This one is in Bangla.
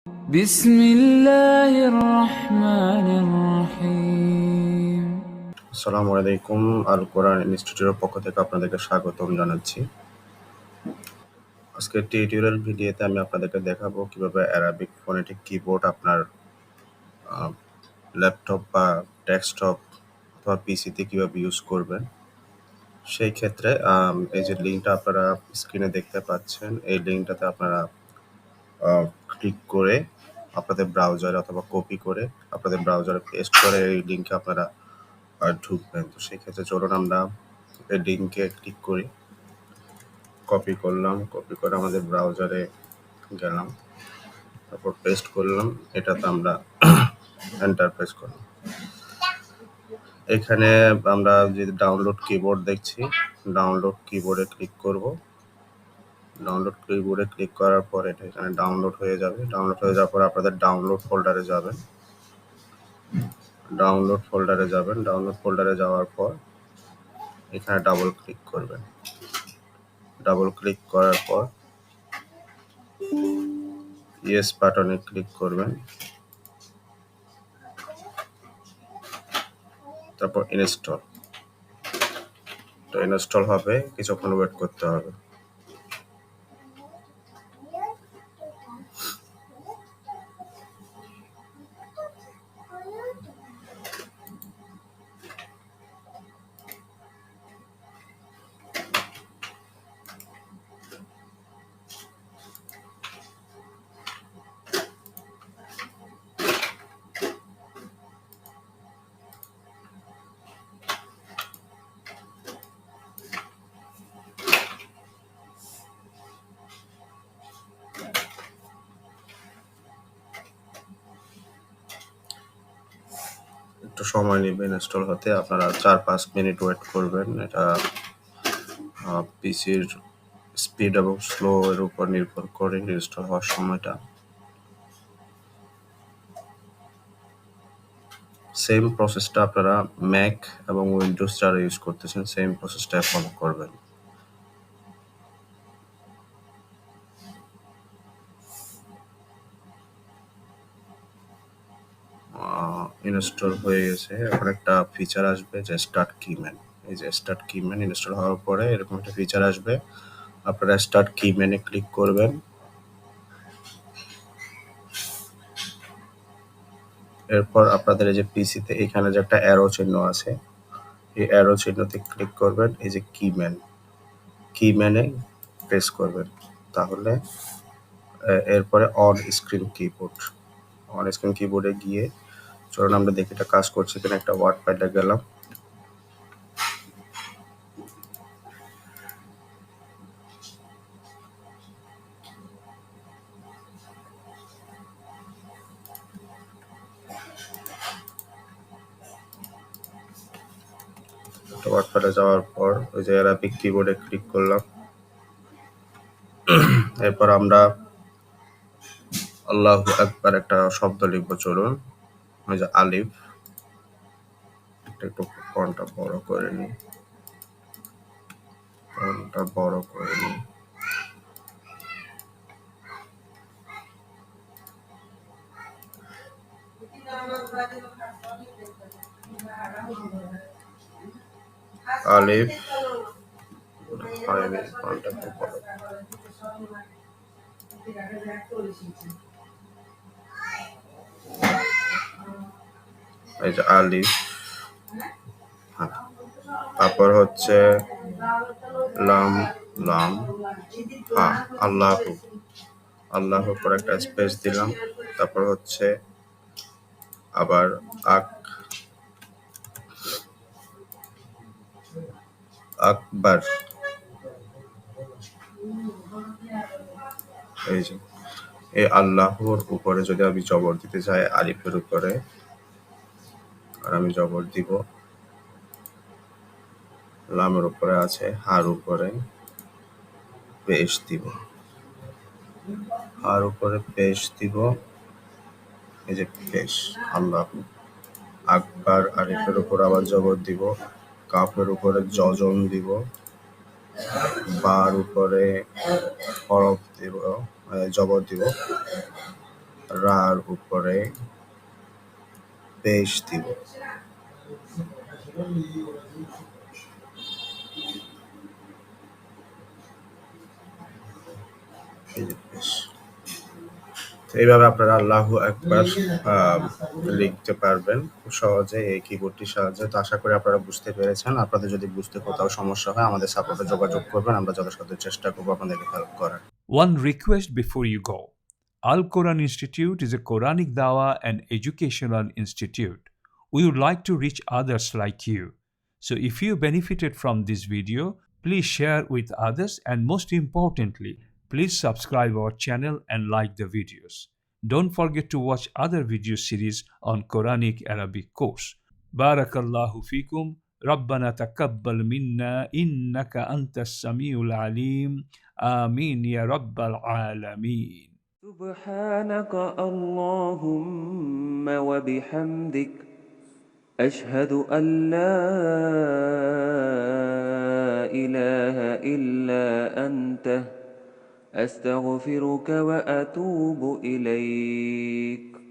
بسم الله الرحمن الرحيم আসসালামু আলাইকুম। আল কোরআন ইনস্টিটিউটের পক্ষ থেকে আপনাদেরকে স্বাগতম জানাচ্ছি। আজকের টিউটোরিয়াল ভিডিওতে আমি আপনাদেরকে দেখাবো কিভাবে অ্যারাবিক ফোনেটিক কিবোর্ড আপনার ল্যাপটপ বা ডেস্কটপ অথবা পিসিতে কিভাবে ইউজ করবেন। সেই ক্ষেত্রে এই যে লিঙ্কটা আপনারা স্ক্রিনে দেখতে পাচ্ছেন, এই লিঙ্কটাতে আপনারা ক্লিক করে আপনাদের ব্রাউজারে অথবা কপি করে আপনাদের ব্রাউজারে পেস্ট করে এই লিঙ্কে আপনারা ঢুকবেন। তো সেই ক্ষেত্রে চলুন আমরা এই লিঙ্কে ক্লিক করি। কপি করলাম, কপি করে আমাদের ব্রাউজারে গেলাম, তারপর পেস্ট করলাম, এটাতে আমরা এন্টার প্রেস করলাম। এখানে আমরা যে ডাউনলোড কিবোর্ড দেখছি, ডাউনলোড কিবোর্ডে ক্লিক করব। ডাউনলোড কিবোর্ডে ক্লিক করার পর এটা এখানে ডাউনলোড হয়ে যাবে। ডাউনলোড হয়ে যাওয়ার পর আপনাদের ডাউনলোড ফোল্ডারে যাবেন। ডাউনলোড ফোল্ডারে যাওয়ার পর এখানে ডাবল ক্লিক করবেন। ডাবল ক্লিক করার পর ইয়েস বাটনে ক্লিক করবেন, তারপর ইনস্টল। তো ইনস্টল হবে, কিছুক্ষণ ওয়েট করতে হবে। একটু সময় নেবে ইনস্টল হতে, আপনারা 4-5 মিনিট ওয়েট করবেন। এটা পিসির স্পিড এবং স্লো এর উপর নির্ভর করে ইনস্টল হওয়ার সময়টা। সেম প্রসেসটা আপনারা ম্যাক এবং উইন্ডোজ যারা ইউজ করতেছেন সেম প্রসেসটা ফলো করবেন। ইনস্টল হয়ে গেছে। এখন একটা ফিচার আসবে যে স্টার্ট কিম্যান। এই যে স্টার্ট কিম্যান ইনস্টল হওয়ার পরে এরকম একটা ফিচার আসবে, আপনারা স্টার্ট কিম্যানে ক্লিক করবেন। এরপর আপনাদের এই যে পিসিতে এখানে যে একটা অ্যারো চিহ্ন আছে, এই অ্যারো চিহ্নতে ক্লিক করবেন। এই যে কিম্যানে প্রেস করবেন, তাহলে এরপরে অন স্ক্রিন কিবোর্ডে গিয়ে চলুন আমরা দেখি এটা কাজ করছে কিনা। একটা ওয়ার্ডপ্যাডে গেলাম, ওয়ার্ডপ্যাডে যাওয়ার পর ওই যে অ্যারাবিক কিবোর্ডে ক্লিক করলাম। এরপর আমরা আল্লাহু আকবার একটা শব্দ লিখবো। চলুন, ওই যে আলিফ, একটু ফন্টটা বড় করে নিই, আলিফ হয়নি, ফন্টটা একটু বড়। এই যে আলিফ, হ্যাঁ। তারপর হচ্ছে লাম, হ্যাঁ, আল্লাহর উপর একটা স্পেস দিলাম। তারপর হচ্ছে আবার আকবার। এই যে এই আল্লাহর উপরে যদি আমি জবর দিতে চাই আলিফের উপরে, আর আমি জবর দিব লামের উপরে আছে, হার উপরে পেশ দিব, হার উপরে পেশ দিব। এই যে পেশ, আল্লাহ আকবার। আলিফের উপর আবার জবর দিব, কাফের উপরে যজন দিব, বার উপরে হরফ দিব, জবর দিব, রার উপরে পেশ দিব। এই যে পেশ। এইভাবে আপনারা আল্লাহু আকবার লিখতে পারবেন খুব সহজে এই কিবোর্ডটির সাহায্যে। তো আশা করি আপনারা বুঝতে পেরেছেন। আপনাদের যদি বুঝতে কোথাও সমস্যা হয় আমাদের সাপোর্টে যোগাযোগ করবেন। আমরা যথাসাধ্য চেষ্টা করব আপনাদেরকে হেল্প করার। One request before you go. Al Quran Institute is a Quranic Dawah and educational institute. We would like to reach others like you. So if you benefited from this video, please share with others, and most importantly, please subscribe our channel and like the videos. Don't forget to watch other video series on Quranic Arabic course. Barakallahu fikum. ربنا تقبل منا إنك أنت السميع العليم. آمين يا رب العالمين. سبحانك اللهم وبحمدك أشهد أن لا إله إلا أنت أستغفرك وأتوب إليك.